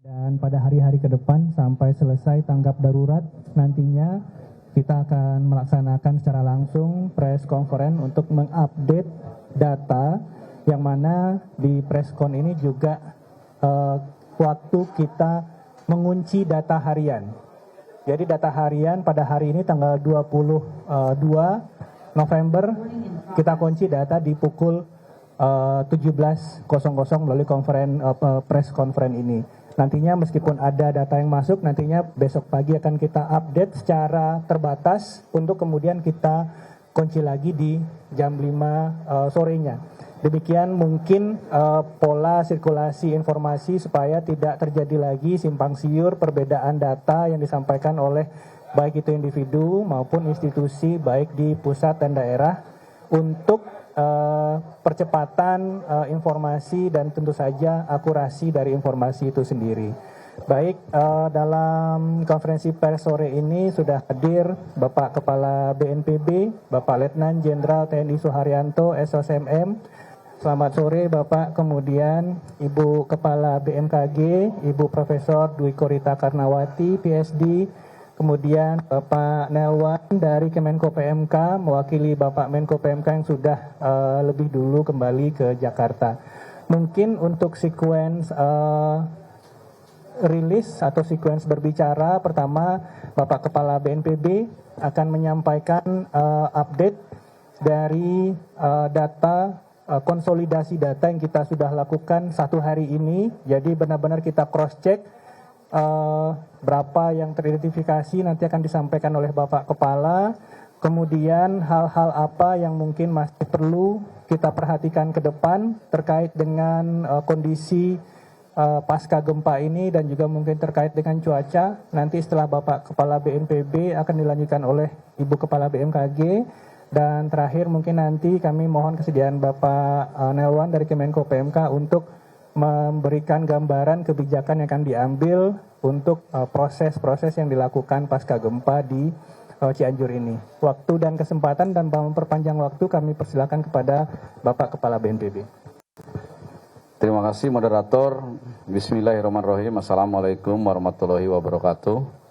Dan pada hari-hari ke depan sampai selesai tanggap darurat, nantinya kita akan melaksanakan secara langsung press conference untuk mengupdate data, yang mana di presscon ini juga waktu kita mengunci data harian. Jadi data harian pada hari ini tanggal 22 November kita kunci data di pukul 17.00 melalui press conference ini. Nantinya meskipun ada data yang masuk, nantinya besok pagi akan kita update secara terbatas untuk kemudian kita kunci lagi di jam 5 sorenya. Demikian mungkin pola sirkulasi informasi supaya tidak terjadi lagi simpang siur perbedaan data yang disampaikan oleh baik itu individu maupun institusi baik di pusat dan daerah untuk percepatan informasi dan tentu saja akurasi dari informasi itu sendiri. Baik, dalam konferensi pers sore ini sudah hadir Bapak Kepala BNPB, Bapak Letnan Jenderal TNI Suharyanto, SOSMM. Selamat sore Bapak, kemudian Ibu Kepala BMKG, Ibu Profesor Dwi Korita Karnawati, PSD, kemudian Bapak Nelwan dari Kemenko PMK, mewakili Bapak Menko PMK yang sudah lebih dulu kembali ke Jakarta. Mungkin untuk sequence rilis atau sequence berbicara, pertama Bapak Kepala BNPB akan menyampaikan update dari data konsolidasi data yang kita sudah lakukan satu hari ini. Jadi benar-benar kita cross check berapa yang teridentifikasi nanti akan disampaikan oleh Bapak Kepala. Kemudian hal-hal apa yang mungkin masih perlu kita perhatikan ke depan terkait dengan kondisi pasca gempa ini dan juga mungkin terkait dengan cuaca. Nanti setelah Bapak Kepala BNPB akan dilanjutkan oleh Ibu Kepala BMKG. Dan terakhir mungkin nanti kami mohon kesediaan Bapak Nelwan dari Kemenko PMK untuk memberikan gambaran kebijakan yang akan diambil untuk proses-proses yang dilakukan pasca gempa di Cianjur ini. Waktu dan kesempatan dan memperpanjang waktu kami persilakan kepada Bapak Kepala BNPB. Terima kasih moderator. Bismillahirrahmanirrahim. Assalamualaikum warahmatullahi wabarakatuh.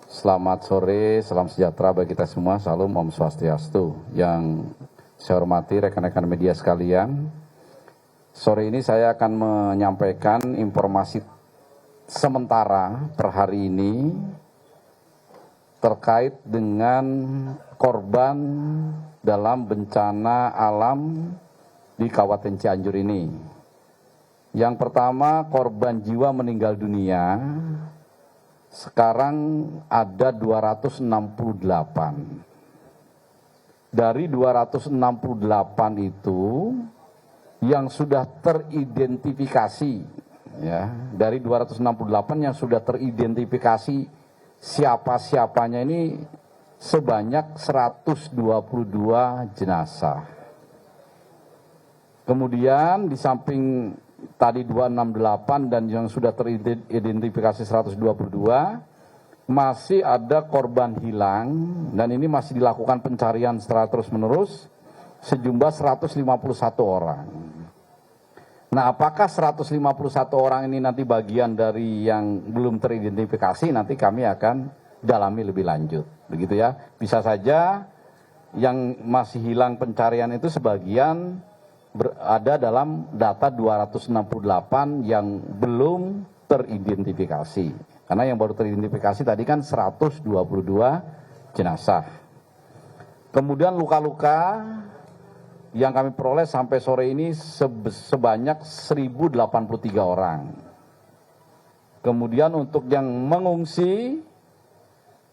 Selamat sore, salam sejahtera bagi kita semua. Salam Om Swastiastu. Yang saya hormati rekan-rekan media sekalian. Sore ini saya akan menyampaikan informasi sementara per hari ini terkait dengan korban dalam bencana alam di Kabupaten Cianjur ini. Yang pertama, korban jiwa meninggal dunia sekarang ada 268. Dari 268 itu yang sudah teridentifikasi, ya, dari 268 yang sudah teridentifikasi siapa-siapanya ini sebanyak 122 jenazah. Kemudian di samping tadi 268 dan yang sudah teridentifikasi 122, masih ada korban hilang dan ini masih dilakukan pencarian secara terus-menerus sejumlah 151 orang. Nah, apakah 151 orang ini nanti bagian dari yang belum teridentifikasi, nanti kami akan dalami lebih lanjut. Begitu ya, bisa saja yang masih hilang pencarian itu sebagian ada dalam data 268 yang belum teridentifikasi. Karena yang baru teridentifikasi tadi kan 122 jenazah. Kemudian luka-luka yang kami peroleh sampai sore ini sebanyak 1083 orang. Kemudian untuk yang mengungsi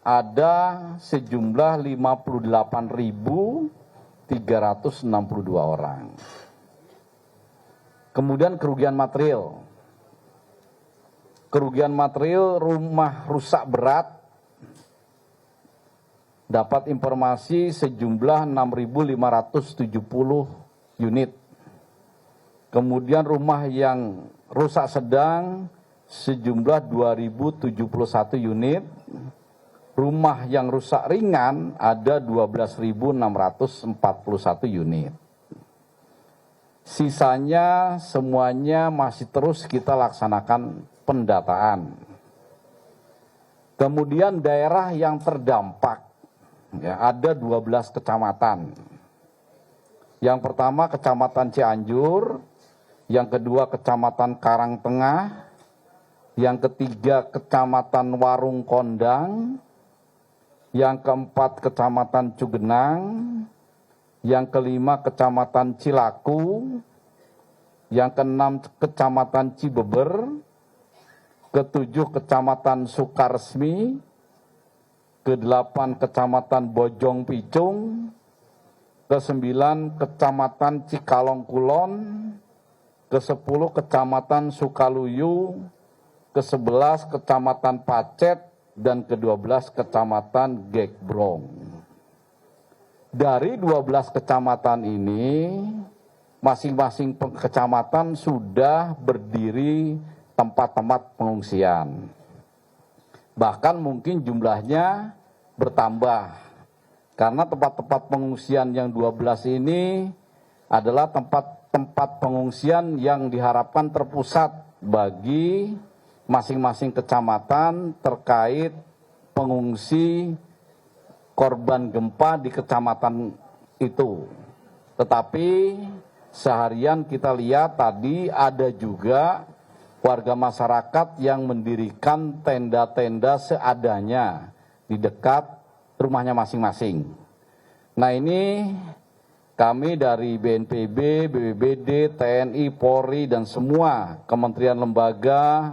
ada sejumlah 58.362 orang. Kemudian kerugian material. Kerugian material rumah rusak berat dapat informasi sejumlah 6.570 unit. Kemudian rumah yang rusak sedang sejumlah 2.071 unit. Rumah yang rusak ringan ada 12.641 unit. Sisanya semuanya masih terus kita laksanakan pendataan. Kemudian daerah yang terdampak, ya, ada 12 kecamatan. Yang pertama Kecamatan Cianjur, yang kedua Kecamatan Karangtengah, yang ketiga Kecamatan Warung Kondang, yang keempat Kecamatan Cugenang, yang kelima Kecamatan Cilaku, yang keenam Kecamatan Cibeber, ketujuh Kecamatan Sukaresmi, kedelapan Kecamatan Bojong Picung, kesembilan Kecamatan Cikalong Kulon, kesepuluh Kecamatan Sukaluyu, ke-11 Kecamatan Pacet, dan ke-12 Kecamatan Gekbrong. Dari 12 kecamatan ini, masing-masing kecamatan sudah berdiri tempat-tempat pengungsian. Bahkan mungkin jumlahnya bertambah, karena tempat-tempat pengungsian yang 12 ini adalah tempat-tempat pengungsian yang diharapkan terpusat bagi masing-masing kecamatan terkait pengungsi korban gempa di kecamatan itu. Tetapi seharian kita lihat tadi ada juga warga masyarakat yang mendirikan tenda-tenda seadanya di dekat rumahnya masing-masing. Nah, ini kami dari BNPB, BPBD, TNI, Polri, dan semua kementerian lembaga,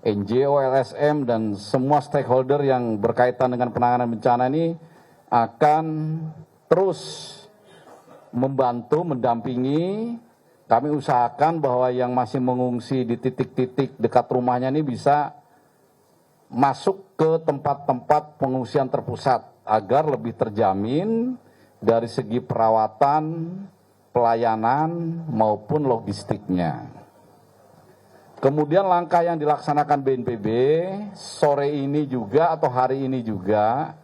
NGO, LSM, dan semua stakeholder yang berkaitan dengan penanganan bencana ini akan terus membantu, mendampingi. Kami usahakan bahwa yang masih mengungsi di titik-titik dekat rumahnya ini bisa masuk ke tempat-tempat pengungsian terpusat agar lebih terjamin dari segi perawatan, pelayanan, maupun logistiknya. Kemudian langkah yang dilaksanakan BNPB sore ini juga atau hari ini juga,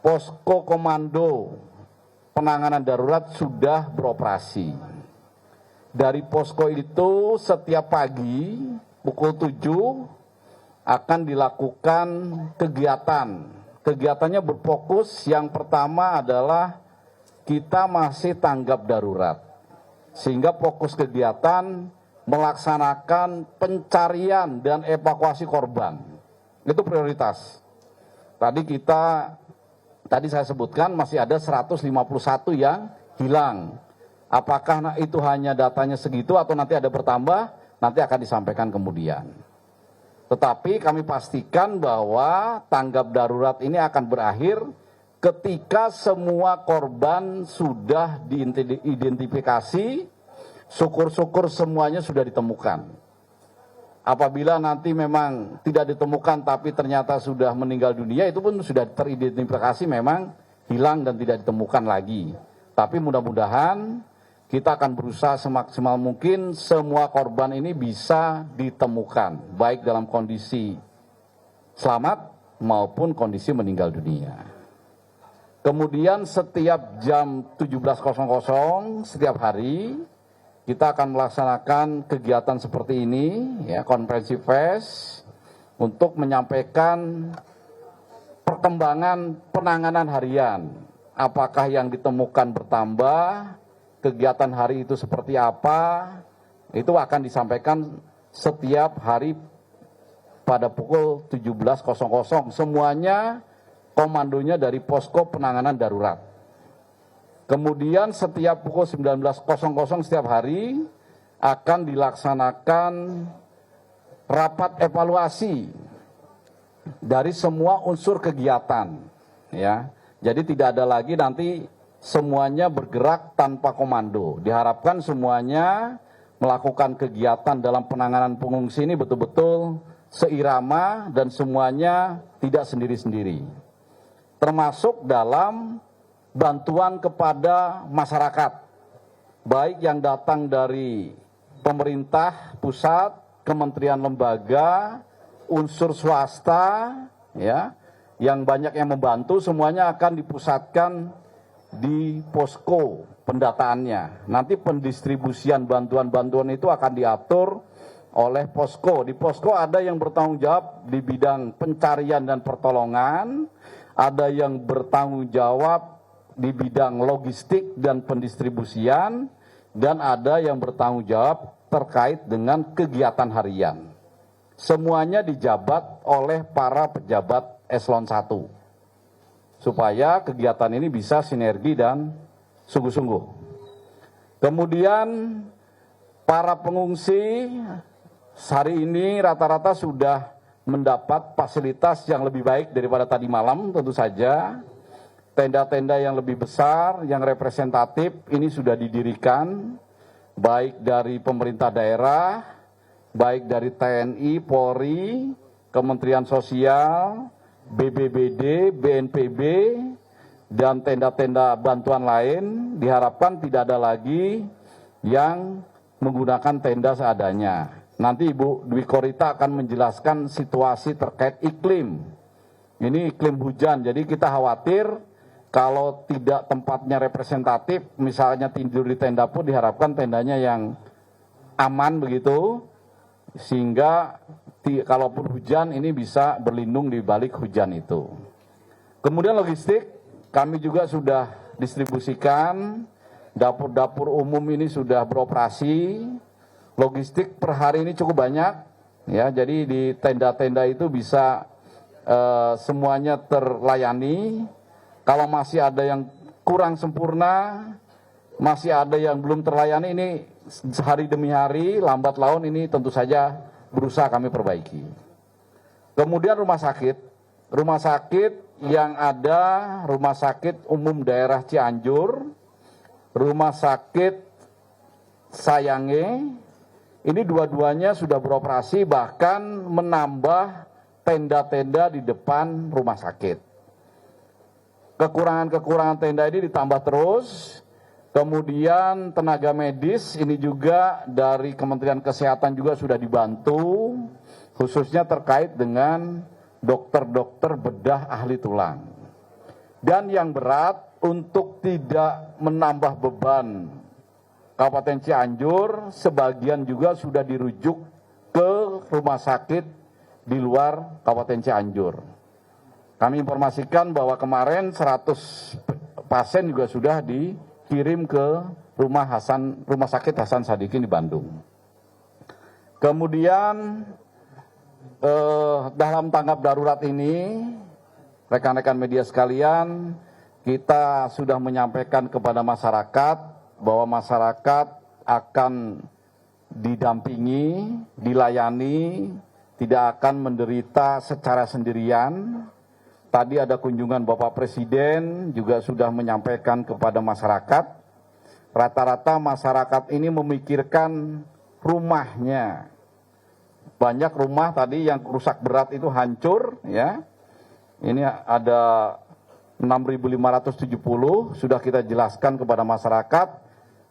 posko komando penanganan darurat sudah beroperasi. Dari posko itu setiap pagi pukul 7 akan dilakukan kegiatan. Kegiatannya berfokus, yang pertama adalah kita masih tanggap darurat. Sehingga fokus kegiatan melaksanakan pencarian dan evakuasi korban. Itu prioritas. Tadi saya sebutkan masih ada 151 yang hilang. Apakah itu hanya datanya segitu atau nanti ada bertambah, nanti akan disampaikan kemudian. Tetapi kami pastikan bahwa tanggap darurat ini akan berakhir ketika semua korban sudah diidentifikasi, syukur-syukur semuanya sudah ditemukan. Apabila nanti memang tidak ditemukan tapi ternyata sudah meninggal dunia, itu pun sudah teridentifikasi memang hilang dan tidak ditemukan lagi. Tapi mudah-mudahan kita akan berusaha semaksimal mungkin semua korban ini bisa ditemukan, baik dalam kondisi selamat maupun kondisi meninggal dunia. Kemudian setiap jam 17.00 setiap hari kita akan melaksanakan kegiatan seperti ini, ya, konferensi pers untuk menyampaikan perkembangan penanganan harian. Apakah yang ditemukan bertambah, kegiatan hari itu seperti apa, itu akan disampaikan setiap hari pada pukul 17.00. Semuanya komandonya dari posko penanganan darurat. Kemudian setiap pukul 19.00 setiap hari akan dilaksanakan rapat evaluasi dari semua unsur kegiatan, ya. Jadi tidak ada lagi nanti semuanya bergerak tanpa komando. Diharapkan semuanya melakukan kegiatan dalam penanganan pengungsi ini betul-betul seirama dan semuanya tidak sendiri-sendiri. Termasuk dalam bantuan kepada masyarakat, baik yang datang dari pemerintah pusat, kementerian lembaga, unsur swasta, ya, yang banyak yang membantu, semuanya akan dipusatkan di posko pendataannya. Nanti pendistribusian bantuan-bantuan itu akan diatur oleh posko. Di posko ada yang bertanggung jawab di bidang pencarian dan pertolongan, ada yang bertanggung jawab di bidang logistik dan pendistribusian, dan ada yang bertanggung jawab terkait dengan kegiatan harian. Semuanya dijabat oleh para pejabat eselon 1, supaya kegiatan ini bisa sinergi dan sungguh-sungguh. Kemudian para pengungsi hari ini rata-rata sudah mendapat fasilitas yang lebih baik daripada tadi malam, tentu saja. Tenda-tenda yang lebih besar, yang representatif ini sudah didirikan, baik dari pemerintah daerah, baik dari TNI, Polri, Kementerian Sosial, BBBD, BNPB, dan tenda-tenda bantuan lain. Diharapkan tidak ada lagi yang menggunakan tenda seadanya. Nanti Ibu Dwi Korita akan menjelaskan situasi terkait iklim. Ini iklim hujan, jadi kita khawatir kalau tidak tempatnya representatif, misalnya tidur di tenda pun diharapkan tendanya yang aman begitu, sehingga kalaupun hujan ini bisa berlindung di balik hujan itu. Kemudian logistik, kami juga sudah distribusikan, dapur-dapur umum ini sudah beroperasi. Logistik per hari ini cukup banyak, ya. Jadi di tenda-tenda itu bisa semuanya terlayani. Kalau masih ada yang kurang sempurna, masih ada yang belum terlayani, ini hari demi hari, lambat laun ini tentu saja berusaha kami perbaiki. Kemudian rumah sakit yang ada, Rumah Sakit Umum Daerah Cianjur, Rumah Sakit Sayange, ini dua-duanya sudah beroperasi, bahkan menambah tenda-tenda di depan rumah sakit. Kekurangan-kekurangan tenda ini ditambah terus. Kemudian tenaga medis ini juga dari Kementerian Kesehatan juga sudah dibantu, khususnya terkait dengan dokter-dokter bedah ahli tulang. Dan yang berat, untuk tidak menambah beban Kabupaten Cianjur, sebagian juga sudah dirujuk ke rumah sakit di luar Kabupaten Cianjur. Kami informasikan bahwa kemarin 100 pasien juga sudah dikirim ke Rumah Sakit Hasan Sadikin di Bandung. Kemudian dalam tanggap darurat ini, rekan-rekan media sekalian, kita sudah menyampaikan kepada masyarakat bahwa masyarakat akan didampingi, dilayani, tidak akan menderita secara sendirian. Tadi ada kunjungan Bapak Presiden juga sudah menyampaikan kepada masyarakat. Rata-rata masyarakat ini memikirkan rumahnya. Banyak rumah tadi yang rusak berat itu hancur, ya. Ini ada 6.570, sudah kita jelaskan kepada masyarakat.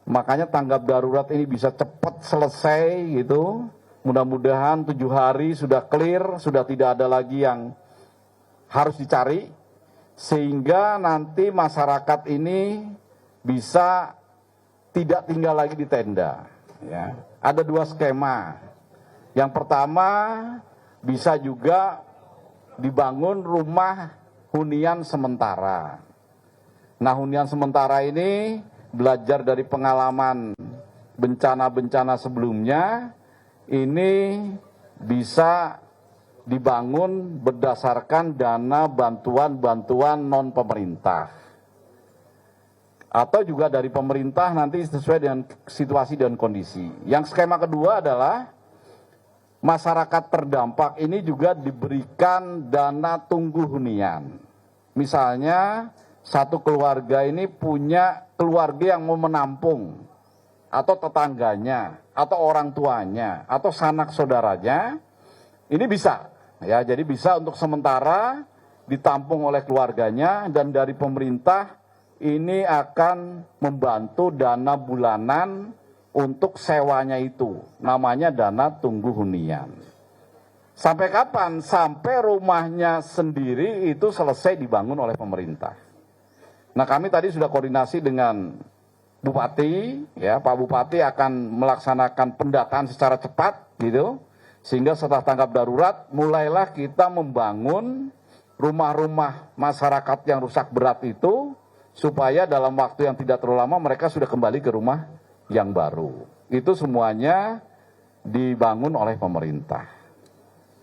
Makanya tanggap darurat ini bisa cepat selesai gitu. Mudah-mudahan 7 hari sudah clear, sudah tidak ada lagi yang harus dicari, sehingga nanti masyarakat ini bisa tidak tinggal lagi di tenda. Ya. Ada 2 skema. Yang pertama, bisa juga dibangun rumah hunian sementara. Nah, hunian sementara ini belajar dari pengalaman bencana-bencana sebelumnya, ini bisa dibangun berdasarkan dana bantuan-bantuan non-pemerintah. Atau juga dari pemerintah nanti sesuai dengan situasi dan kondisi. Yang skema kedua adalah masyarakat terdampak ini juga diberikan dana tunggu hunian. Misalnya satu keluarga ini punya keluarga yang mau menampung, atau tetangganya, atau orang tuanya, atau sanak saudaranya, ini bisa. Ya, jadi bisa untuk sementara ditampung oleh keluarganya, dan dari pemerintah ini akan membantu dana bulanan untuk sewanya itu. Namanya dana tunggu hunian. Sampai kapan? Sampai rumahnya sendiri itu selesai dibangun oleh pemerintah. Nah, kami tadi sudah koordinasi dengan Bupati, ya Pak Bupati akan melaksanakan pendataan secara cepat gitu, sehingga setelah tanggap darurat mulailah kita membangun rumah-rumah masyarakat yang rusak berat itu, supaya dalam waktu yang tidak terlalu lama mereka sudah kembali ke rumah yang baru. Itu semuanya dibangun oleh pemerintah.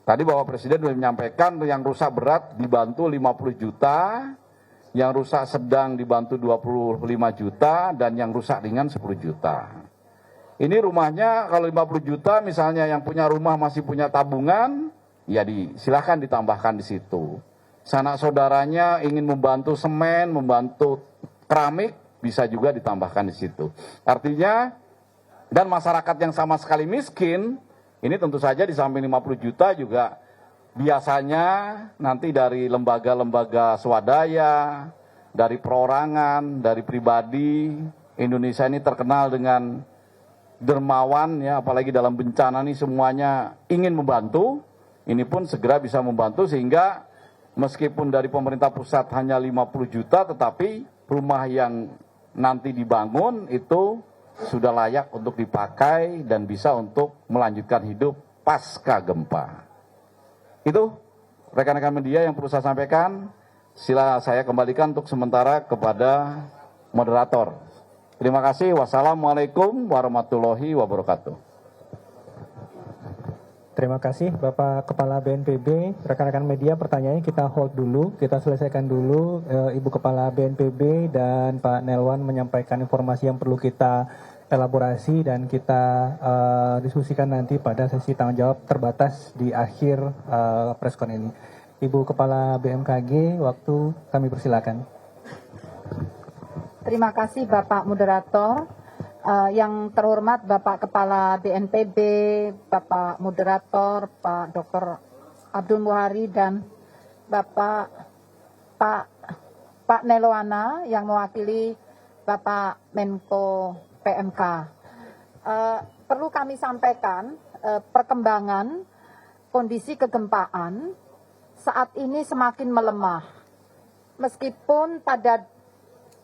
Tadi Bapak Presiden sudah menyampaikan yang rusak berat dibantu 50 juta, yang rusak sedang dibantu 25 juta, dan yang rusak ringan 10 juta. Ini rumahnya kalau 50 juta misalnya yang punya rumah masih punya tabungan, ya silahkan ditambahkan di situ. Sanak saudaranya ingin membantu semen, membantu keramik, bisa juga ditambahkan di situ. Artinya, dan masyarakat yang sama sekali miskin, ini tentu saja di samping 50 juta juga biasanya nanti dari lembaga-lembaga swadaya, dari perorangan, dari pribadi. Indonesia ini terkenal dengan dermawan, ya, apalagi dalam bencana ini semuanya ingin membantu. Ini pun segera bisa membantu, sehingga meskipun dari pemerintah pusat hanya 50 juta, tetapi rumah yang nanti dibangun itu sudah layak untuk dipakai dan bisa untuk melanjutkan hidup pasca gempa. Itu rekan-rekan media yang perlu saya sampaikan. Sila saya kembalikan untuk sementara kepada moderator. Terima kasih. Wassalamualaikum warahmatullahi wabarakatuh. Terima kasih Bapak Kepala BNPB. Rekan-rekan media, pertanyaannya kita hold dulu, kita selesaikan dulu. Ibu Kepala BNPB dan Pak Nelwan menyampaikan informasi yang perlu kita elaborasi dan kita diskusikan nanti pada sesi tanggung jawab terbatas di akhir preskon ini. Ibu Kepala BMKG, waktu kami persilakan. Terima kasih Bapak Moderator. Yang terhormat Bapak Kepala BNPB, Bapak Moderator, Pak Dr. Abdul Muhari, dan Pak Nelwana yang mewakili Bapak Menko PMK. Perlu kami sampaikan perkembangan kondisi kegempaan saat ini semakin melemah. Meskipun pada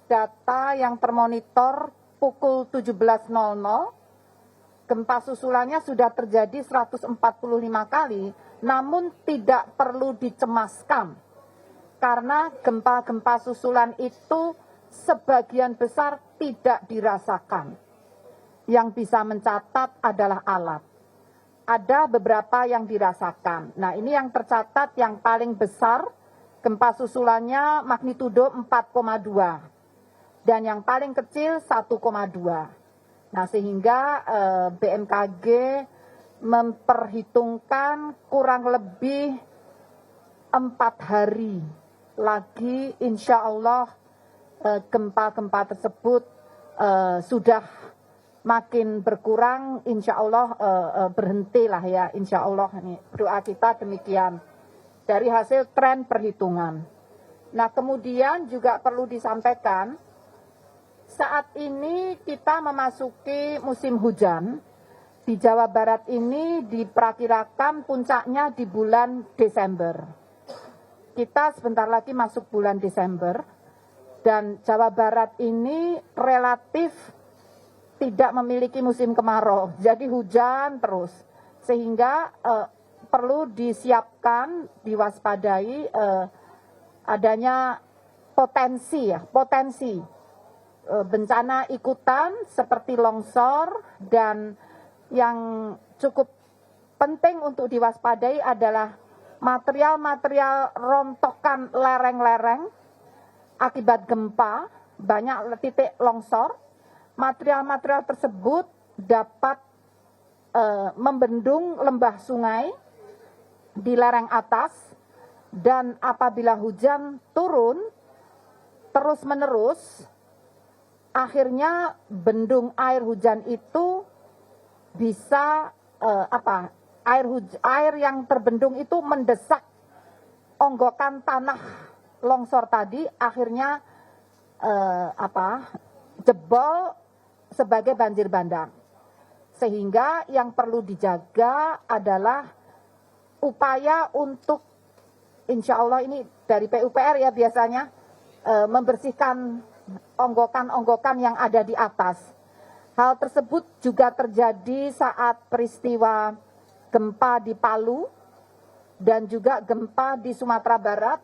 data yang termonitor pukul 17.00, gempa susulannya sudah terjadi 145 kali, namun tidak perlu dicemaskan. Karena gempa-gempa susulan itu sebagian besar tidak dirasakan. Yang bisa mencatat adalah alat. Ada beberapa yang dirasakan. Nah, ini yang tercatat yang paling besar, gempa susulannya magnitudo 4,2. Dan yang paling kecil 1,2. Nah, sehingga BMKG memperhitungkan kurang lebih 4 hari lagi insya Allah gempa-gempa tersebut sudah makin berkurang, insya Allah berhentilah ya, insya Allah. Ini doa kita demikian dari hasil tren perhitungan. Nah, kemudian juga perlu disampaikan, saat ini kita memasuki musim hujan. Di Jawa Barat ini diperkirakan puncaknya di bulan Desember. Kita sebentar lagi masuk bulan Desember. Dan Jawa Barat ini relatif tidak memiliki musim kemarau. Jadi hujan terus. Sehingga perlu disiapkan, diwaspadai adanya potensi bencana ikutan seperti longsor, dan yang cukup penting untuk diwaspadai adalah material-material rontokan lereng-lereng akibat gempa, banyak titik longsor. Material-material tersebut dapat membendung lembah sungai di lereng atas, dan apabila hujan turun terus-menerus, akhirnya bendung air hujan itu bisa air yang terbendung itu mendesak onggokan tanah longsor tadi, akhirnya jebol sebagai banjir bandang. Sehingga yang perlu dijaga adalah upaya untuk, insya Allah ini dari PUPR ya biasanya, membersihkan onggokan-onggokan yang ada di atas. Hal tersebut juga terjadi saat peristiwa gempa di Palu dan juga gempa di Sumatera Barat,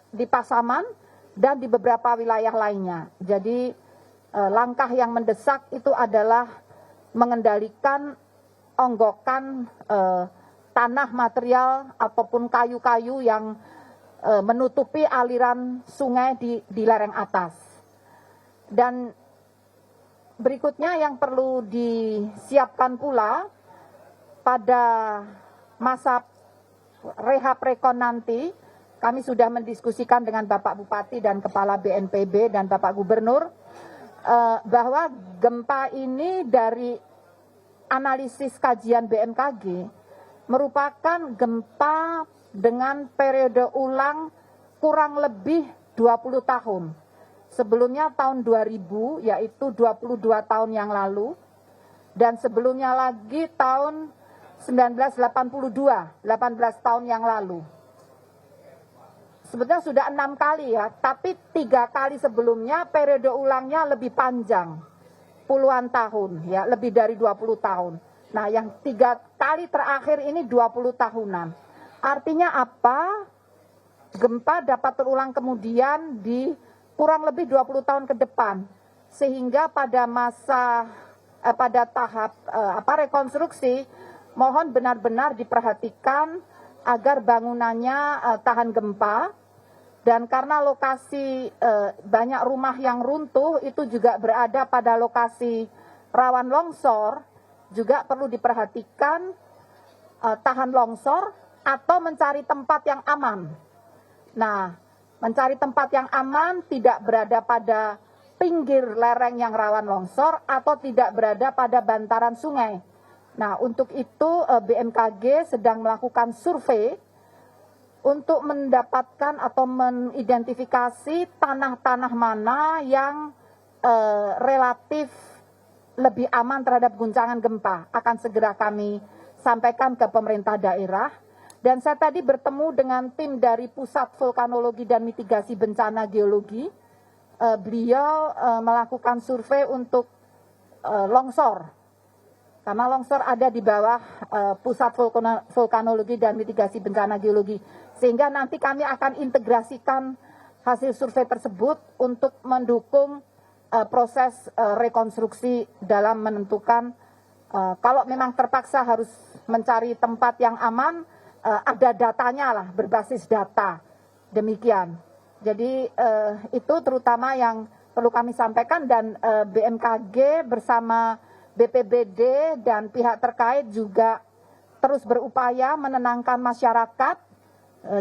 di Pasaman, dan di beberapa wilayah lainnya. Jadi langkah yang mendesak itu adalah mengendalikan onggokan tanah material ataupun kayu-kayu yang menutupi aliran sungai di lereng atas. Dan berikutnya yang perlu disiapkan pula pada masa rehab rekon nanti, kami sudah mendiskusikan dengan Bapak Bupati dan Kepala BNPB dan Bapak Gubernur bahwa gempa ini dari analisis kajian BMKG merupakan gempa dengan periode ulang kurang lebih 20 tahun. Sebelumnya tahun 2000, yaitu 22 tahun yang lalu, dan sebelumnya lagi tahun 1982, 18 tahun yang lalu. Sebetulnya sudah 6 kali ya, tapi 3 kali sebelumnya periode ulangnya lebih panjang, puluhan tahun, ya lebih dari 20 tahun. Nah yang 3 kali terakhir ini 20 tahunan. Artinya apa? Gempa dapat terulang kemudian di kurang lebih 20 tahun ke depan. Sehingga pada pada tahap rekonstruksi, mohon benar-benar diperhatikan agar bangunannya tahan gempa. Dan karena lokasi banyak rumah yang runtuh itu juga berada pada lokasi rawan longsor, juga perlu diperhatikan tahan longsor atau mencari tempat yang aman. Nah, mencari tempat yang aman tidak berada pada pinggir lereng yang rawan longsor atau tidak berada pada bantaran sungai. Nah, untuk itu BMKG sedang melakukan survei untuk mendapatkan atau mengidentifikasi tanah-tanah mana yang relatif lebih aman terhadap guncangan gempa. Akan segera kami sampaikan ke pemerintah daerah. Dan saya tadi bertemu dengan tim dari Pusat Vulkanologi dan Mitigasi Bencana Geologi. Beliau melakukan survei untuk longsor. Karena longsor ada di bawah Pusat Vulkanologi dan Mitigasi Bencana Geologi. Sehingga nanti kami akan integrasikan hasil survei tersebut untuk mendukung proses rekonstruksi dalam menentukan kalau memang terpaksa harus mencari tempat yang aman, ada datanya lah, berbasis data. Demikian. Jadi itu terutama yang perlu kami sampaikan, dan BMKG bersama BPBD dan pihak terkait juga terus berupaya menenangkan masyarakat.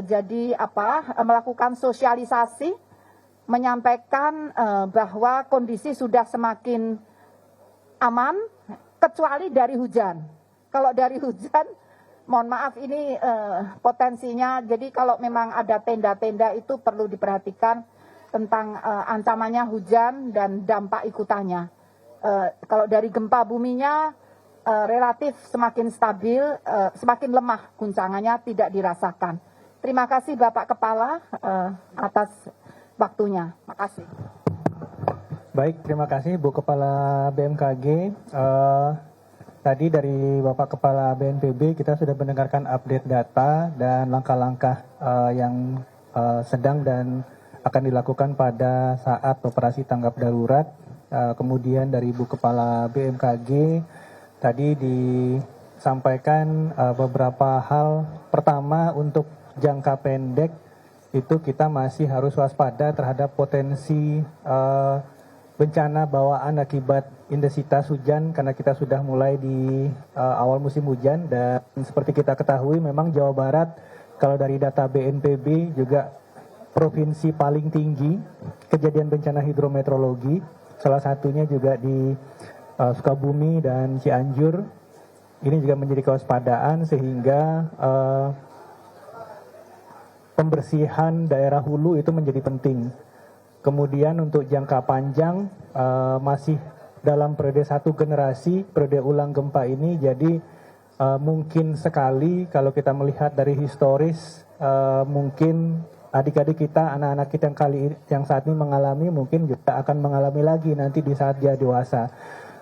Jadi melakukan sosialisasi, menyampaikan bahwa kondisi sudah semakin aman, kecuali dari hujan. Kalau dari hujan, mohon maaf ini potensinya, jadi kalau memang ada tenda-tenda itu perlu diperhatikan tentang ancamannya hujan dan dampak ikutannya. Kalau dari gempa buminya relatif semakin stabil, semakin lemah guncangannya, tidak dirasakan. Terima kasih Bapak Kepala atas waktunya. Makasih. Baik, terima kasih Bu Kepala BMKG. Tadi dari Bapak Kepala BNPB kita sudah mendengarkan update data dan langkah-langkah yang sedang dan akan dilakukan pada saat operasi tanggap darurat. Kemudian dari Bu Kepala BMKG tadi disampaikan beberapa hal. Pertama, untuk jangka pendek itu kita masih harus waspada terhadap potensi bencana bawaan akibat intensitas hujan, karena kita sudah mulai di awal musim hujan. Dan seperti kita ketahui memang Jawa Barat kalau dari data BNPB juga provinsi paling tinggi kejadian bencana hidrometeorologi, salah satunya juga di Sukabumi dan Cianjur. Ini juga menjadi kewaspadaan sehingga pembersihan daerah hulu itu menjadi penting. Kemudian untuk jangka panjang masih dalam periode 1 generasi, periode ulang gempa ini, jadi mungkin sekali kalau kita melihat dari historis mungkin adik-adik kita, anak-anak kita yang saat ini mengalami mungkin juga akan mengalami lagi nanti di saat dia dewasa.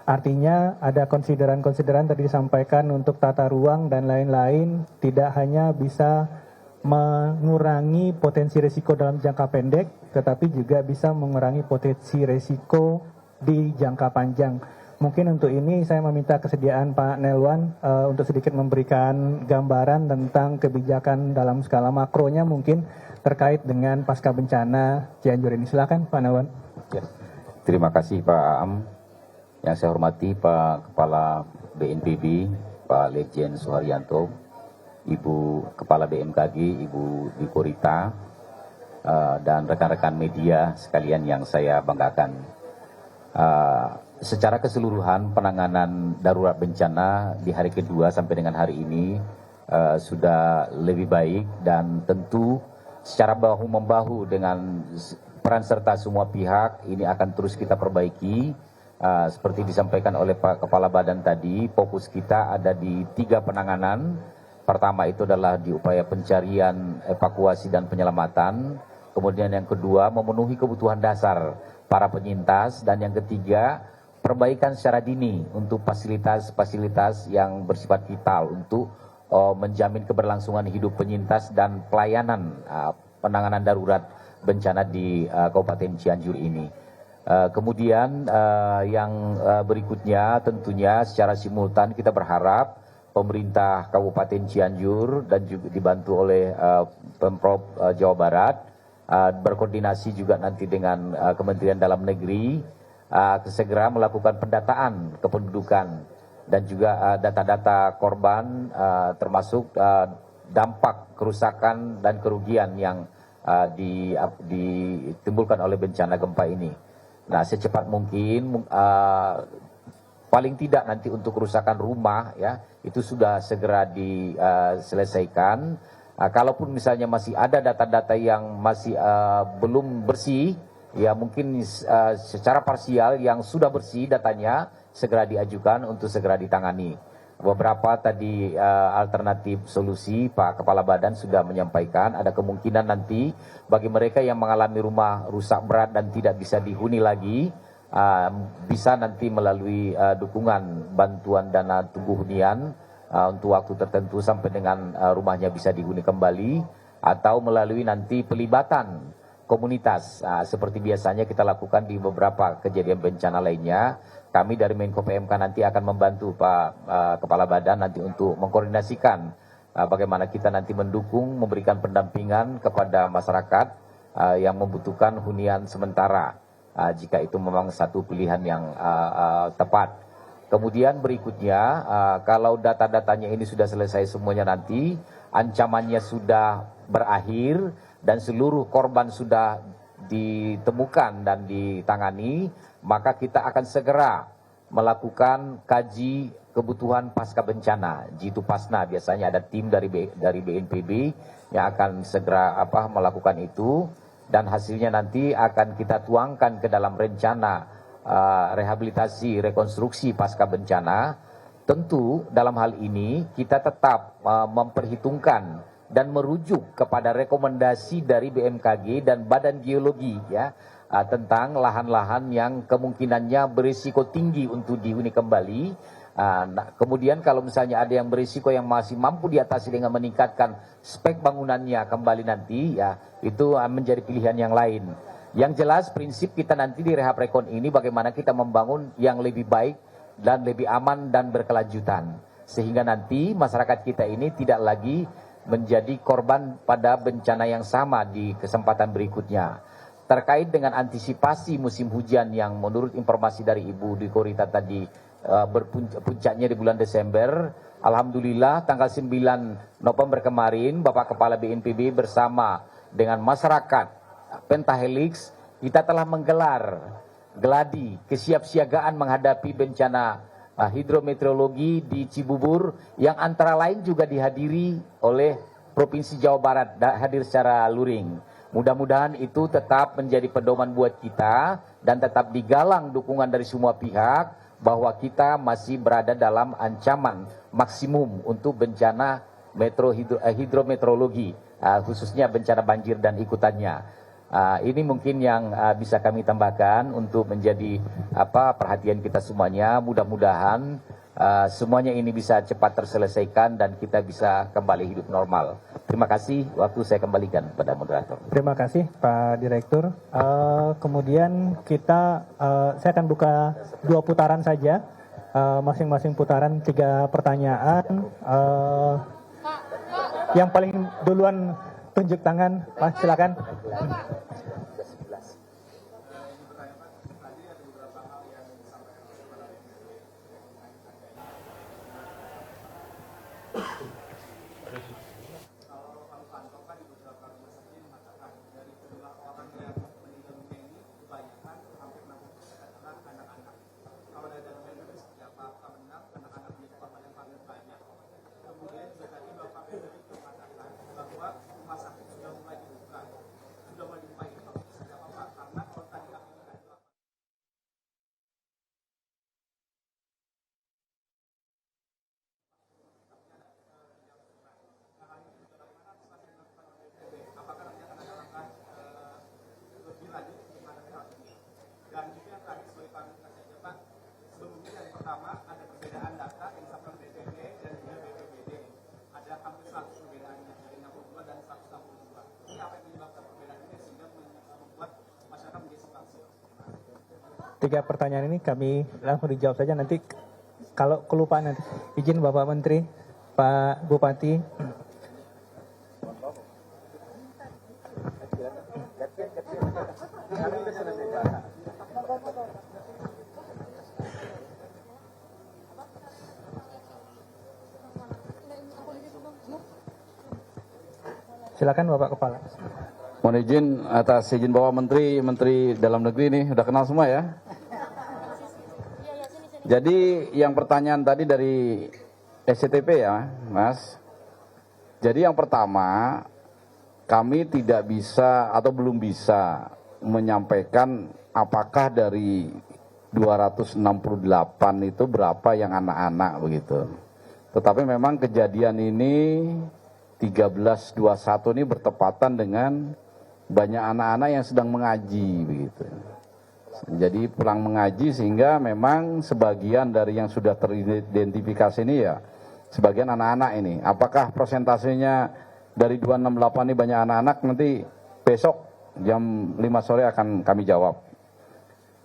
Artinya ada konsideran-konsideran tadi disampaikan untuk tata ruang dan lain-lain, tidak hanya bisa mengurangi potensi risiko dalam jangka pendek, tetapi juga bisa mengurangi potensi risiko di jangka panjang. Mungkin untuk ini saya meminta kesediaan Pak Nelwan untuk sedikit memberikan gambaran tentang kebijakan dalam skala makronya mungkin terkait dengan pasca bencana Cianjur ini. Silakan Pak Nelwan. Ya. Terima kasih Pak Am. Yang saya hormati Pak Kepala BNPB, Pak Lejen Suharyanto, Ibu Kepala BMKG, Ibu Dwi Korita, dan rekan-rekan media sekalian yang saya banggakan. Secara keseluruhan penanganan darurat bencana di hari kedua sampai dengan hari ini sudah lebih baik, dan tentu secara bahu-membahu dengan peran serta semua pihak ini akan terus kita perbaiki. Seperti disampaikan oleh Pak Kepala Badan tadi, fokus kita ada di 3 penanganan. Pertama itu adalah di upaya pencarian, evakuasi dan penyelamatan. Kemudian yang kedua memenuhi kebutuhan dasar para penyintas, dan yang ketiga perbaikan secara dini untuk fasilitas-fasilitas yang bersifat vital untuk menjamin keberlangsungan hidup penyintas dan pelayanan penanganan darurat bencana di Kabupaten Cianjur ini. Kemudian yang berikutnya tentunya secara simultan kita berharap pemerintah Kabupaten Cianjur dan juga dibantu oleh Pemprov Jawa Barat berkoordinasi juga nanti dengan Kementerian Dalam Negeri segera melakukan pendataan kependudukan dan juga data-data korban termasuk dampak kerusakan dan kerugian yang ditimbulkan oleh bencana gempa ini. Nah, secepat mungkin paling tidak nanti untuk kerusakan rumah ya itu sudah segera diselesaikan. Kalaupun misalnya masih ada data-data yang masih belum bersih, ya mungkin secara parsial yang sudah bersih datanya segera diajukan untuk segera ditangani. Beberapa tadi alternatif solusi Pak Kepala Badan sudah menyampaikan, ada kemungkinan nanti bagi mereka yang mengalami rumah rusak berat dan tidak bisa dihuni lagi, bisa nanti melalui dukungan bantuan dana tunggu hunian untuk waktu tertentu sampai dengan rumahnya bisa dihuni kembali, atau melalui nanti pelibatan komunitas seperti biasanya kita lakukan di beberapa kejadian bencana lainnya. Kami dari Menko PMK nanti akan membantu Pak Kepala Badan nanti untuk mengkoordinasikan bagaimana kita nanti mendukung, memberikan pendampingan kepada masyarakat yang membutuhkan hunian sementara jika itu memang satu pilihan yang tepat. Kemudian berikutnya kalau data-datanya ini sudah selesai semuanya nanti, ancamannya sudah berakhir dan seluruh korban sudah ditemukan dan ditangani, maka kita akan segera melakukan kaji kebutuhan pasca bencana. Jitu Pasna biasanya ada tim dari BNPB yang akan segera melakukan itu, dan hasilnya nanti akan kita tuangkan ke dalam rencana rehabilitasi rekonstruksi pasca bencana. Tentu dalam hal ini kita tetap memperhitungkan dan merujuk kepada rekomendasi dari BMKG dan Badan Geologi ya tentang lahan-lahan yang kemungkinannya berisiko tinggi untuk dihuni kembali. Kemudian kalau misalnya ada yang berisiko yang masih mampu diatasi dengan meningkatkan spek bangunannya kembali nanti ya itu menjadi pilihan yang lain. Yang jelas prinsip kita nanti di Rehab Rekon ini bagaimana kita membangun yang lebih baik dan lebih aman dan berkelanjutan, sehingga nanti masyarakat kita ini tidak lagi menjadi korban pada bencana yang sama di kesempatan berikutnya. Terkait dengan antisipasi musim hujan yang menurut informasi dari Ibu Dwi Korita tadi puncaknya di bulan Desember, alhamdulillah tanggal 9 November kemarin Bapak Kepala BNPB bersama dengan masyarakat Pentahelix kita telah menggelar geladi kesiapsiagaan menghadapi bencana hidrometeorologi di Cibubur yang antara lain juga dihadiri oleh Provinsi Jawa Barat, hadir secara luring. Mudah-mudahan itu tetap menjadi pedoman buat kita dan tetap digalang dukungan dari semua pihak bahwa kita masih berada dalam ancaman maksimum untuk bencana hidrometeorologi, khususnya bencana banjir dan ikutannya. Ini mungkin yang bisa kami tambahkan untuk menjadi perhatian kita semuanya. Mudah-mudahan semuanya ini bisa cepat terselesaikan dan kita bisa kembali hidup normal. Terima kasih, waktu saya kembalikan kepada moderator. Terima kasih Pak Direktur. Kemudian saya akan buka 2 putaran saja, masing-masing putaran 3 pertanyaan. Yang paling duluan tunjuk tangan, Mas, silakan. Tiga pertanyaan ini kami langsung dijawab saja, nanti kalau kelupaan nanti. Izin Bapak Menteri, Pak Bupati. Silakan Bapak Kepala. Mohon izin atas izin Bapak Menteri Dalam Negeri ini udah kenal semua ya. Jadi yang pertanyaan tadi dari SCTP ya, Mas. Jadi yang pertama, kami tidak bisa atau belum bisa menyampaikan apakah dari 268 itu berapa yang anak-anak begitu. Tetapi memang kejadian ini 13.21 ini bertepatan dengan banyak anak-anak yang sedang mengaji begitu. Jadi pulang mengaji sehingga memang sebagian dari yang sudah teridentifikasi ini ya sebagian anak-anak ini. Apakah persentasenya dari 268 ini banyak anak-anak, nanti besok jam 5 sore akan kami jawab.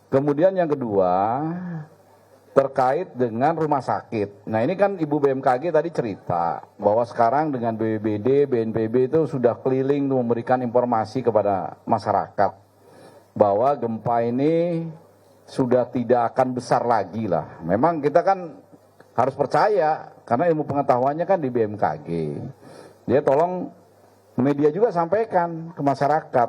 Kemudian yang kedua terkait dengan rumah sakit. Nah ini kan Ibu BMKG tadi cerita bahwa sekarang dengan BPBD, BNPB itu sudah keliling memberikan informasi kepada masyarakat bahwa gempa ini sudah tidak akan besar lagi lah. Memang kita kan harus percaya karena ilmu pengetahuannya kan di BMKG. Dia tolong media juga sampaikan ke masyarakat.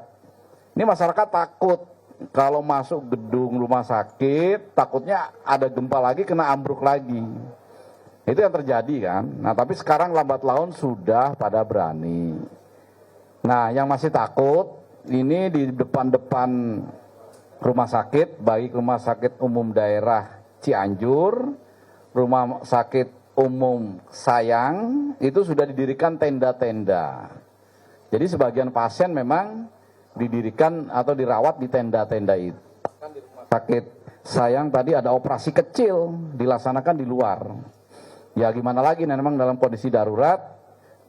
Ini masyarakat takut kalau masuk gedung rumah sakit, takutnya ada gempa lagi, kena ambruk lagi. Itu yang terjadi kan. Nah tapi sekarang lambat laun sudah pada berani. Nah yang masih takut ini di depan-depan rumah sakit, baik rumah sakit umum daerah Cianjur, rumah sakit umum Sayang, itu sudah didirikan tenda-tenda. Jadi sebagian pasien memang didirikan atau dirawat di tenda-tenda itu. Di rumah sakit Sayang tadi ada operasi kecil dilaksanakan di luar. Ya gimana lagi, memang dalam kondisi darurat,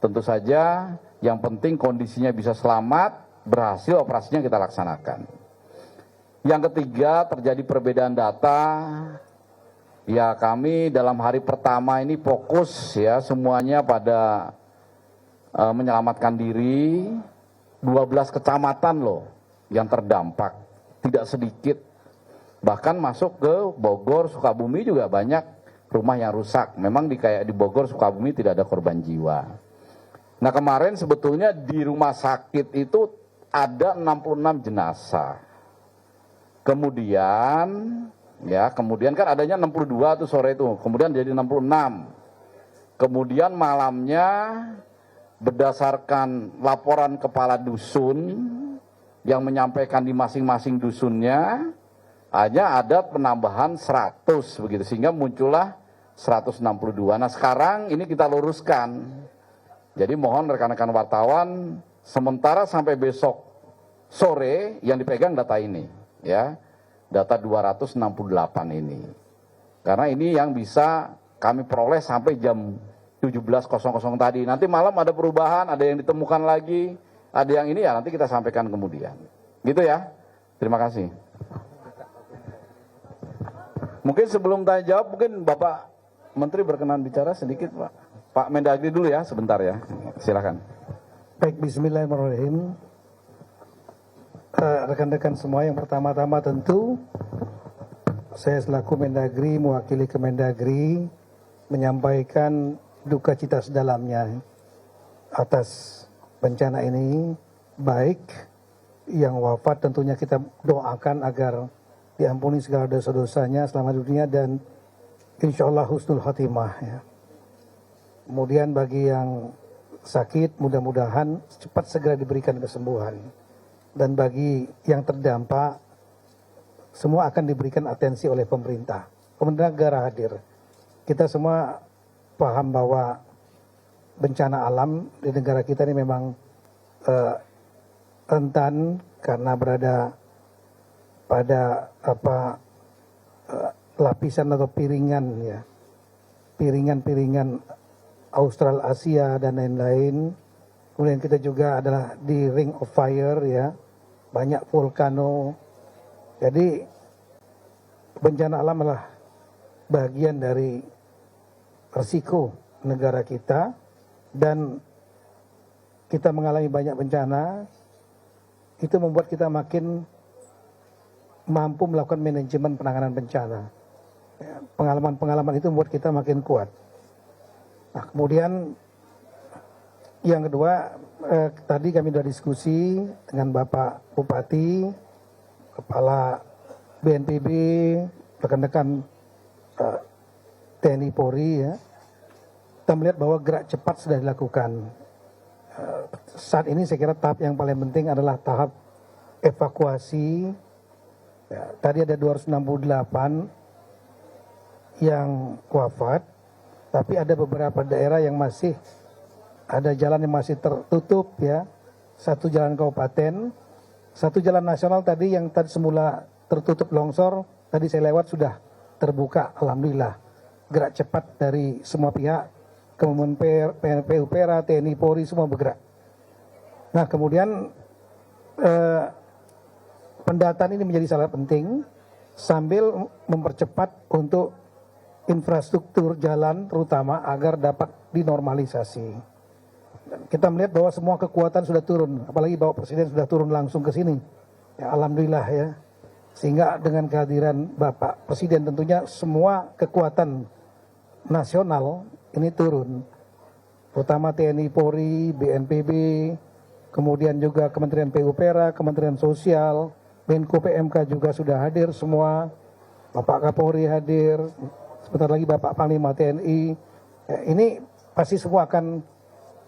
tentu saja yang penting kondisinya bisa selamat, berhasil operasinya kita laksanakan. Yang ketiga terjadi perbedaan data. Ya kami dalam hari pertama ini fokus ya semuanya pada menyelamatkan diri. 12 kecamatan loh yang terdampak, tidak sedikit. Bahkan masuk ke Bogor, Sukabumi juga banyak rumah yang rusak. Memang kayak di Bogor, Sukabumi tidak ada korban jiwa. Nah kemarin sebetulnya di rumah sakit itu ada 66 jenazah. Kemudian kan adanya 62 tuh sore itu, kemudian jadi 66. Kemudian malamnya berdasarkan laporan kepala dusun yang menyampaikan di masing-masing dusunnya hanya ada penambahan 100 begitu, sehingga muncullah 162. Nah sekarang ini kita luruskan Jadi mohon rekan-rekan wartawan sementara sampai besok sore yang dipegang data ini, ya, data 268 ini. Karena ini yang bisa kami peroleh sampai jam 17.00 tadi. Nanti malam ada perubahan, ada yang ditemukan lagi, ada yang ini ya nanti kita sampaikan kemudian. Gitu ya. Terima kasih. Mungkin sebelum tanya jawab, mungkin Bapak Menteri berkenan bicara sedikit, Pak. Pak Mendagri dulu ya, sebentar ya. Silakan. Baik, bismillahirrahmanirrahim. Rekan-rekan semua, yang pertama-tama tentu saya selaku Mendagri mewakili Kemendagri menyampaikan duka cita sedalamnya atas bencana ini. Baik yang wafat tentunya kita doakan agar diampuni segala dosa-dosanya selama dunia dan insya Allah husnul khatimah ya. Kemudian bagi yang sakit mudah-mudahan cepat segera diberikan kesembuhan. Dan bagi yang terdampak semua akan diberikan atensi oleh pemerintah. Pemerintah negara hadir. Kita semua paham bahwa bencana alam di negara kita ini memang rentan karena berada pada lapisan atau piringan ya. Piringan-piringan Austral Asia dan lain-lain. Kemudian kita juga adalah di Ring of Fire ya. Banyak vulkano. Jadi bencana alam adalah bagian dari resiko negara kita dan kita mengalami banyak bencana. Itu membuat kita makin mampu melakukan manajemen penanganan bencana. Pengalaman-pengalaman itu membuat kita makin kuat. Nah, kemudian yang kedua, tadi kami sudah diskusi dengan Bapak Bupati, Kepala BNPB, rekan-rekan TNI Polri ya. Kita melihat bahwa gerak cepat sudah dilakukan. Saat ini saya kira tahap yang paling penting adalah tahap evakuasi. Ya, tadi ada 268 yang wafat. Tapi ada beberapa daerah yang masih ada jalan yang masih tertutup ya. Satu jalan kabupaten, satu jalan nasional tadi yang tadi semula tertutup longsor, tadi saya lewat sudah terbuka, alhamdulillah. Gerak cepat dari semua pihak, Kementerian PUPera, TNI Polri semua bergerak. Nah, kemudian pendataan ini menjadi sangat penting sambil mempercepat untuk infrastruktur jalan terutama agar dapat dinormalisasi. Dan kita melihat bahwa semua kekuatan sudah turun, apalagi Bapak Presiden sudah turun langsung ke sini. Ya, alhamdulillah ya. Sehingga dengan kehadiran Bapak Presiden tentunya semua kekuatan nasional ini turun. Terutama TNI Polri, BNPB, kemudian juga Kementerian PUPera, Kementerian Sosial, Menko PMK juga sudah hadir semua. Bapak Kapolri hadir. Sebentar lagi Bapak Panglima TNI. Ya, ini pasti semua akan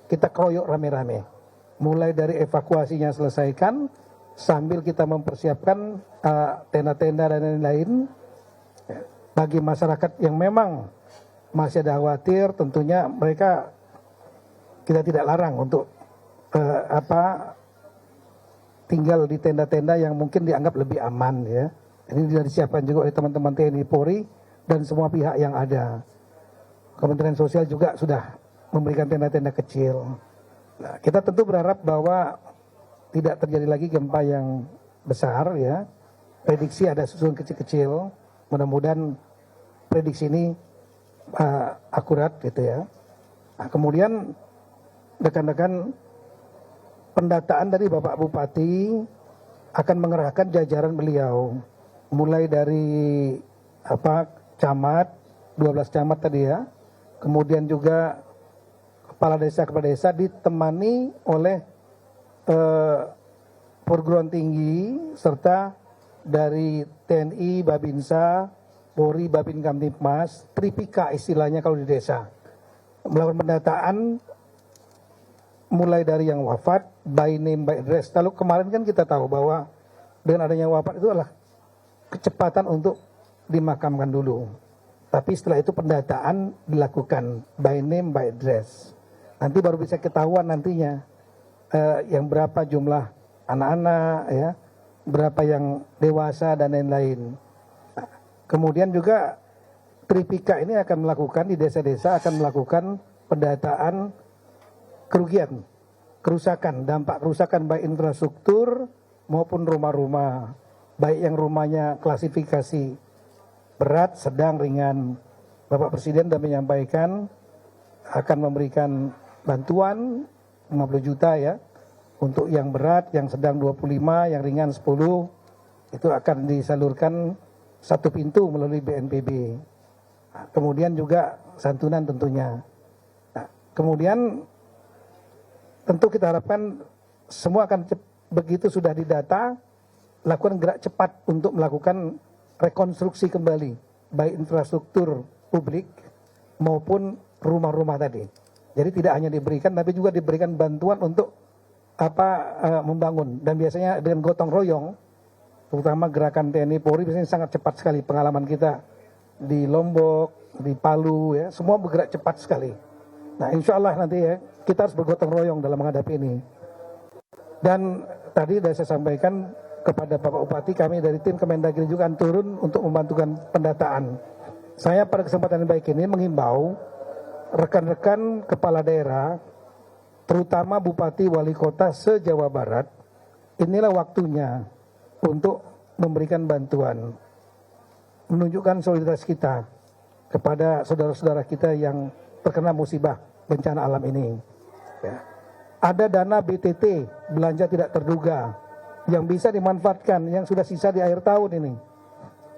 kita keroyok rame-rame. Mulai dari evakuasinya selesaikan, sambil kita mempersiapkan tenda-tenda dan lain-lain. Ya, bagi masyarakat yang memang masih ada khawatir, tentunya mereka kita tidak larang untuk tinggal di tenda-tenda yang mungkin dianggap lebih aman ya. Ini sudah disiapkan juga oleh teman-teman TNI Polri dan semua pihak yang ada. Kementerian Sosial juga sudah memberikan tenda-tenda kecil. Nah, kita tentu berharap bahwa tidak terjadi lagi gempa yang besar ya. Prediksi ada susulan kecil-kecil. Mudah-mudahan prediksi ini akurat gitu ya. Nah, kemudian rekan-rekan, pendataan dari Bapak Bupati akan mengerahkan jajaran beliau. Mulai dari camat, 12 camat tadi ya. Kemudian juga kepala desa ditemani oleh perguruan tinggi serta dari TNI, Babinsa, Polri, Babin Kamtipmas, Tripika istilahnya kalau di desa. Melakukan pendataan mulai dari yang wafat, by name, by address. Lalu kemarin kan kita tahu bahwa dengan adanya wafat itu adalah kecepatan untuk dimakamkan dulu. Tapi setelah itu pendataan dilakukan by name, by address. Nanti baru bisa ketahuan nantinya yang berapa jumlah anak-anak, ya, berapa yang dewasa dan lain-lain. Nah, kemudian juga Tripika ini akan melakukan di desa-desa akan melakukan pendataan kerugian, kerusakan, dampak kerusakan baik infrastruktur maupun rumah-rumah, baik yang rumahnya klasifikasi berat, sedang, ringan. Bapak Presiden sudah menyampaikan akan memberikan bantuan 50 juta ya, untuk yang berat, yang sedang 25, yang ringan 10, itu akan disalurkan satu pintu melalui BNPB. Nah, kemudian juga santunan tentunya. Nah, kemudian tentu kita harapkan semua akan begitu sudah didata, lakukan gerak cepat untuk melakukan rekonstruksi kembali, baik infrastruktur publik maupun rumah-rumah tadi. Jadi tidak hanya diberikan, tapi juga diberikan bantuan untuk membangun. Dan biasanya dengan gotong royong, terutama gerakan TNI Polri biasanya sangat cepat sekali. Pengalaman kita di Lombok, di Palu, ya, semua bergerak cepat sekali. Nah, insya Allah nanti ya kita harus bergotong royong dalam menghadapi ini. Dan tadi sudah saya sampaikan kepada Bapak Bupati, kami dari tim Kemendagri juga akan turun untuk membantukan pendataan. Saya pada kesempatan yang baik ini menghimbau rekan-rekan kepala daerah, terutama Bupati Wali Kota se-Jawa Barat, inilah waktunya untuk memberikan bantuan, menunjukkan solidaritas kita kepada saudara-saudara kita yang terkena musibah bencana alam ini. Ya. Ada dana BTT, belanja tidak terduga, yang bisa dimanfaatkan, yang sudah sisa di akhir tahun ini.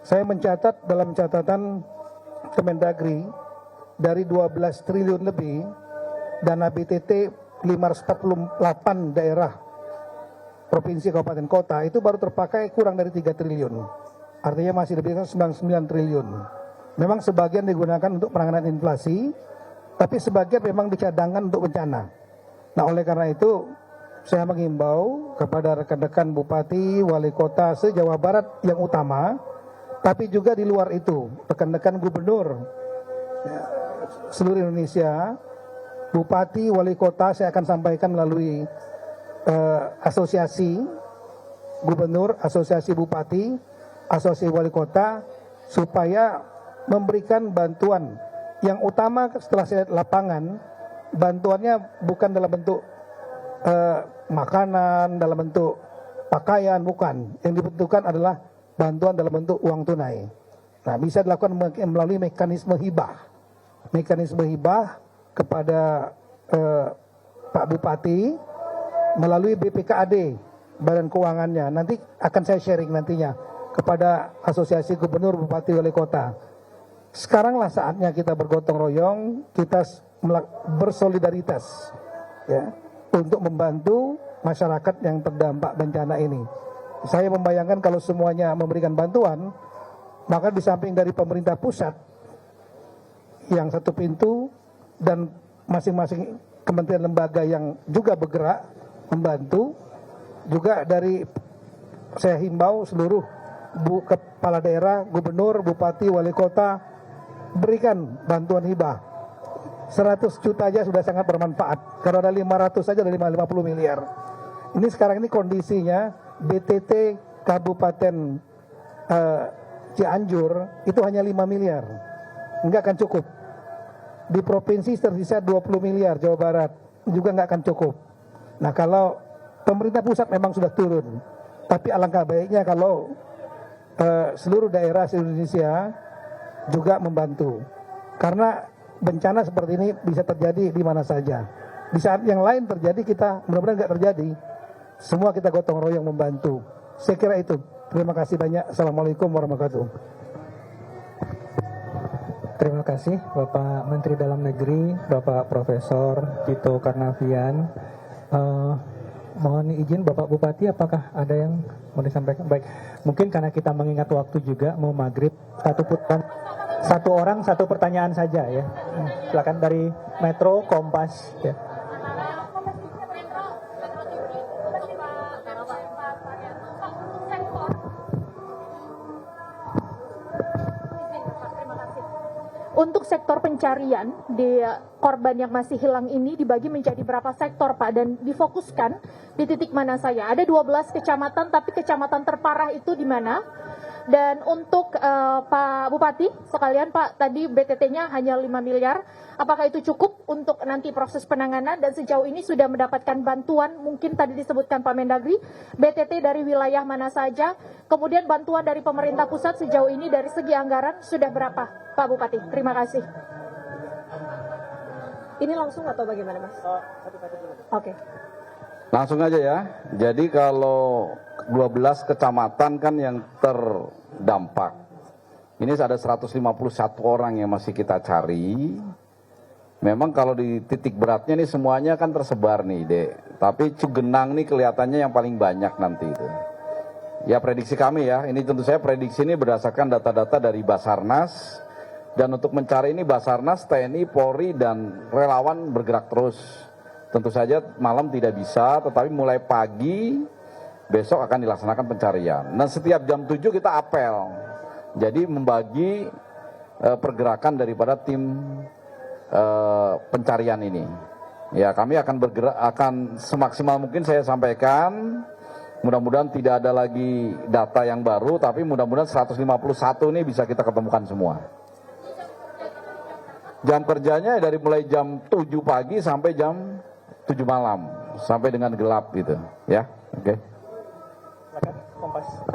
Saya mencatat dalam catatan Kemendagri, dari 12 triliun lebih, dana BTT 548 daerah, provinsi, kabupaten, kota, itu baru terpakai kurang dari 3 triliun. Artinya masih lebih dari 99 triliun. Memang sebagian digunakan untuk penanganan inflasi, tapi sebagian memang dicadangkan untuk bencana. Nah, oleh karena itu, saya mengimbau kepada rekan-rekan Bupati, Wali Kota se-Jawa Barat yang utama, tapi juga di luar itu, rekan-rekan gubernur ya, seluruh Indonesia, Bupati, Wali Kota, saya akan sampaikan melalui asosiasi gubernur, asosiasi bupati, asosiasi wali kota, supaya memberikan bantuan. Yang utama setelah saya lihat lapangan, bantuannya bukan dalam bentuk makanan, dalam bentuk pakaian, bukan. Yang dibutuhkan adalah bantuan dalam bentuk uang tunai. Nah, bisa dilakukan melalui mekanisme hibah. Mekanisme hibah kepada Pak Bupati melalui BPKAD, Badan Keuangannya. Nanti akan saya sharing nantinya kepada Asosiasi Gubernur, Bupati, Wali Kota. Sekaranglah saatnya kita bergotong royong, kita bersolidaritas ya, untuk membantu masyarakat yang terdampak bencana ini. Saya membayangkan kalau semuanya memberikan bantuan, maka di samping dari pemerintah pusat yang satu pintu dan masing-masing kementerian lembaga yang juga bergerak membantu, juga dari saya himbau seluruh kepala daerah, gubernur, bupati, wali kota, berikan bantuan hibah. 100 juta aja sudah sangat bermanfaat. Kalau ada 500 saja dari 50 miliar. Ini sekarang ini kondisinya BTT Kabupaten Cianjur itu hanya 5 miliar. Enggak akan cukup. Di provinsi tersisa 20 miliar, Jawa Barat juga enggak akan cukup. Nah, kalau pemerintah pusat memang sudah turun, tapi alangkah baiknya kalau seluruh daerah di Indonesia juga membantu. Karena bencana seperti ini bisa terjadi di mana saja. Di saat yang lain terjadi, kita mudah-mudahan enggak terjadi. Semua kita gotong royong membantu. Saya kira itu. Terima kasih banyak. Assalamualaikum warahmatullahi wabarakatuh. Terima kasih Bapak Menteri Dalam Negeri, Bapak Profesor Tito Karnavian. Mohon izin Bapak Bupati, apakah ada yang mau disampaikan? Baik, mungkin karena kita mengingat waktu juga mau maghrib, satu orang satu pertanyaan saja ya. Silakan dari Metro Kompas ya. Untuk sektor pencarian di korban yang masih hilang ini dibagi menjadi berapa sektor Pak, dan difokuskan di titik mana saya? Ada 12 kecamatan, tapi kecamatan terparah itu di mana? Dan untuk Pak Bupati sekalian Pak, tadi BTT-nya hanya 5 miliar. Apakah itu cukup untuk nanti proses penanganan, dan sejauh ini sudah mendapatkan bantuan, mungkin tadi disebutkan Pak Mendagri, BTT dari wilayah mana saja, kemudian bantuan dari pemerintah pusat sejauh ini dari segi anggaran sudah berapa Pak Bupati? Terima kasih. Ini langsung atau bagaimana Mas? Oke. Langsung aja ya. Jadi kalau 12 kecamatan kan yang terdampak. Ini ada 151 orang yang masih kita cari. Memang kalau di titik beratnya nih semuanya kan tersebar nih, Dek. Tapi Cugenang nih kelihatannya yang paling banyak nanti itu. Ya prediksi kami ya, ini tentu saya prediksi ini berdasarkan data-data dari Basarnas. Dan untuk mencari ini Basarnas, TNI, Polri, dan relawan bergerak terus. Tentu saja malam tidak bisa, tetapi mulai pagi besok akan dilaksanakan pencarian. Dan setiap jam 7 kita apel. Jadi membagi pergerakan daripada tim pencarian ini. Ya, kami akan bergerak, akan semaksimal mungkin saya sampaikan. Mudah-mudahan tidak ada lagi data yang baru, tapi mudah-mudahan 151 ini bisa kita ketemukan semua. Jam kerjanya dari mulai jam 7 pagi sampai jam 7 malam, sampai dengan gelap gitu, ya. Oke.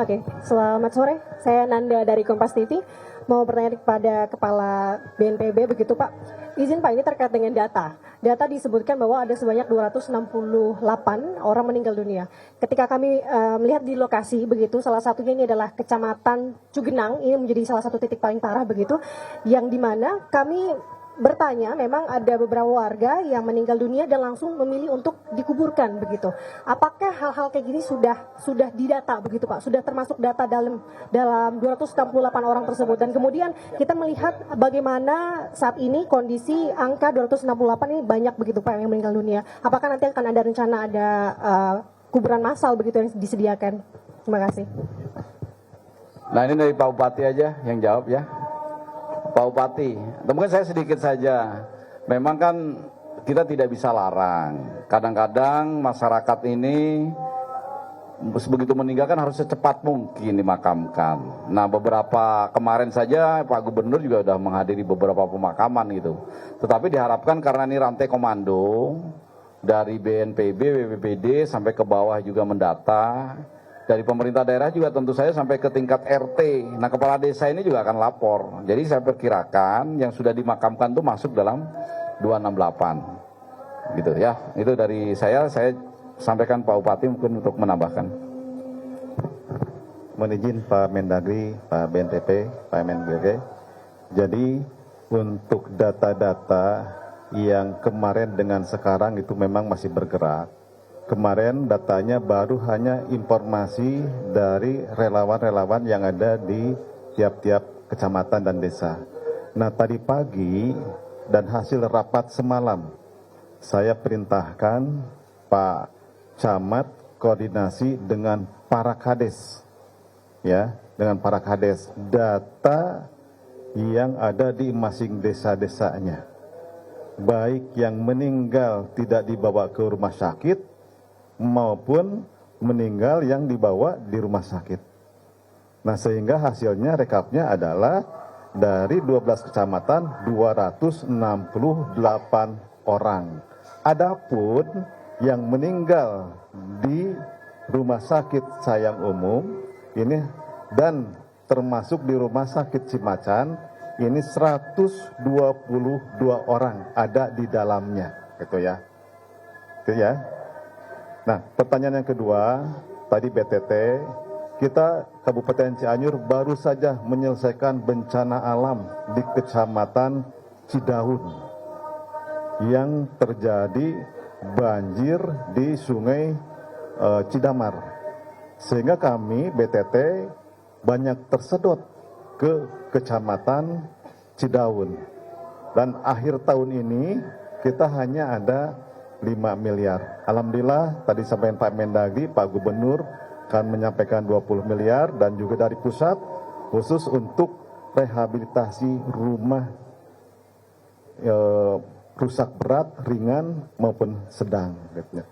Oke, selamat sore. Saya Nanda dari Kompas TV. Mau bertanya kepada Kepala BNPB begitu Pak. Izin Pak, ini terkait dengan data. Data disebutkan bahwa ada sebanyak 268 orang meninggal dunia. Ketika kami melihat di lokasi begitu, salah satunya ini adalah Kecamatan Cugenang, ini menjadi salah satu titik paling parah begitu, yang dimana kami bertanya, memang ada beberapa warga yang meninggal dunia dan langsung memilih untuk dikuburkan begitu. Apakah hal-hal kayak gini sudah didata begitu Pak? Sudah termasuk data dalam 268 orang tersebut, dan kemudian kita melihat bagaimana saat ini kondisi angka 268 ini banyak begitu Pak yang meninggal dunia. Apakah nanti akan ada rencana ada kuburan massal begitu yang disediakan? Terima kasih. Nah, ini dari Pak Bupati aja yang jawab ya. Pak Bupati, mungkin saya sedikit saja. Memang kan kita tidak bisa larang. Kadang-kadang masyarakat ini begitu meninggal kan harus secepat mungkin dimakamkan. Nah, beberapa kemarin saja Pak Gubernur juga sudah menghadiri beberapa pemakaman gitu. Tetapi diharapkan karena ini rantai komando dari BNPB, BPBD sampai ke bawah juga mendata. Dari pemerintah daerah juga tentu saja sampai ke tingkat RT. Nah, kepala desa ini juga akan lapor. Jadi saya perkirakan yang sudah dimakamkan itu masuk dalam 268. Gitu ya. Itu dari saya sampaikan Pak Bupati mungkin untuk menambahkan. Mohon izin Pak Mendagri, Pak BNPB, Pak MNBG. Jadi untuk data-data yang kemarin dengan sekarang itu memang masih bergerak. Kemarin datanya baru hanya informasi dari relawan-relawan yang ada di tiap-tiap kecamatan dan desa. Nah, tadi pagi dan hasil rapat semalam, saya perintahkan Pak Camat koordinasi dengan para kades, ya, dengan para kades, data yang ada di masing desa-desanya, baik yang meninggal tidak dibawa ke rumah sakit maupun meninggal yang dibawa di rumah sakit. Nah, sehingga hasilnya rekapnya adalah dari 12 kecamatan 268 orang. Adapun yang meninggal di rumah sakit Sayang Umum ini dan termasuk di rumah sakit Cimacan ini 122 orang ada di dalamnya, gitu ya. Gitu ya. Nah, pertanyaan yang kedua, tadi BTT, kita Kabupaten Cianjur baru saja menyelesaikan bencana alam di Kecamatan Cidaun yang terjadi banjir di Sungai Cidamar. Sehingga kami BTT banyak tersedot ke Kecamatan Cidaun. Dan akhir tahun ini kita hanya ada 5 miliar. Alhamdulillah tadi sampaikan Pak Mendagri, Pak Gubernur akan menyampaikan 20 miliar dan juga dari pusat khusus untuk rehabilitasi rumah rusak berat, ringan maupun sedang. Gitu.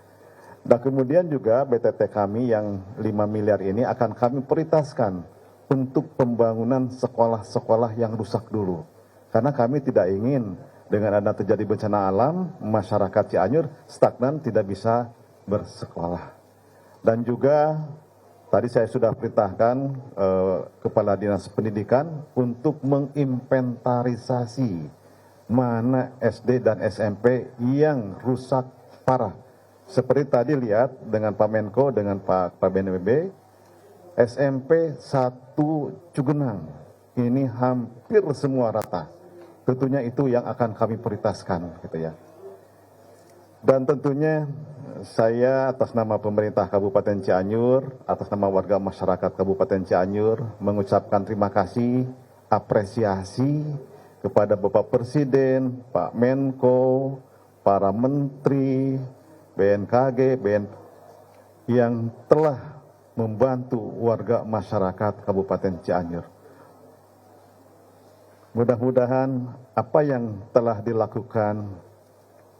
Dan kemudian juga BTT kami yang 5 miliar ini akan kami prioritaskan untuk pembangunan sekolah-sekolah yang rusak dulu. Karena kami tidak ingin dengan ada terjadi bencana alam, masyarakat Cianjur stagnan tidak bisa bersekolah. Dan juga tadi saya sudah perintahkan Kepala Dinas Pendidikan untuk menginventarisasi mana SD dan SMP yang rusak parah. Seperti tadi lihat dengan Pak Menko, dengan Pak BNPB, SMP 1 Cugenang, ini hampir semua rata. Tentunya itu yang akan kami prioritaskan, gitu ya. Dan tentunya saya atas nama pemerintah Kabupaten Cianjur, atas nama warga masyarakat Kabupaten Cianjur, mengucapkan terima kasih, apresiasi kepada Bapak Presiden, Pak Menko, para menteri, BNKG, yang telah membantu warga masyarakat Kabupaten Cianjur. Mudah-mudahan apa yang telah dilakukan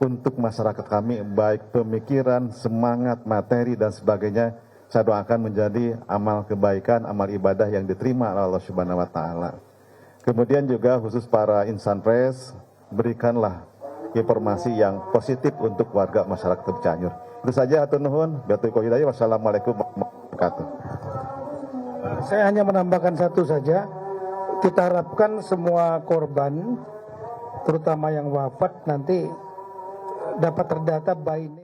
untuk masyarakat kami, baik pemikiran, semangat, materi, dan sebagainya, saya doakan menjadi amal kebaikan, amal ibadah yang diterima oleh Allah Subhanahu wa Ta'ala. Kemudian juga khusus para insan pers, berikanlah informasi yang positif untuk warga masyarakat Cianjur. Itu saja, hatur nuhun. Wassalamualaikum warahmatullahi wabarakatuh. Saya hanya menambahkan satu saja. Kita harapkan semua korban, terutama yang wafat, nanti dapat terdata by name.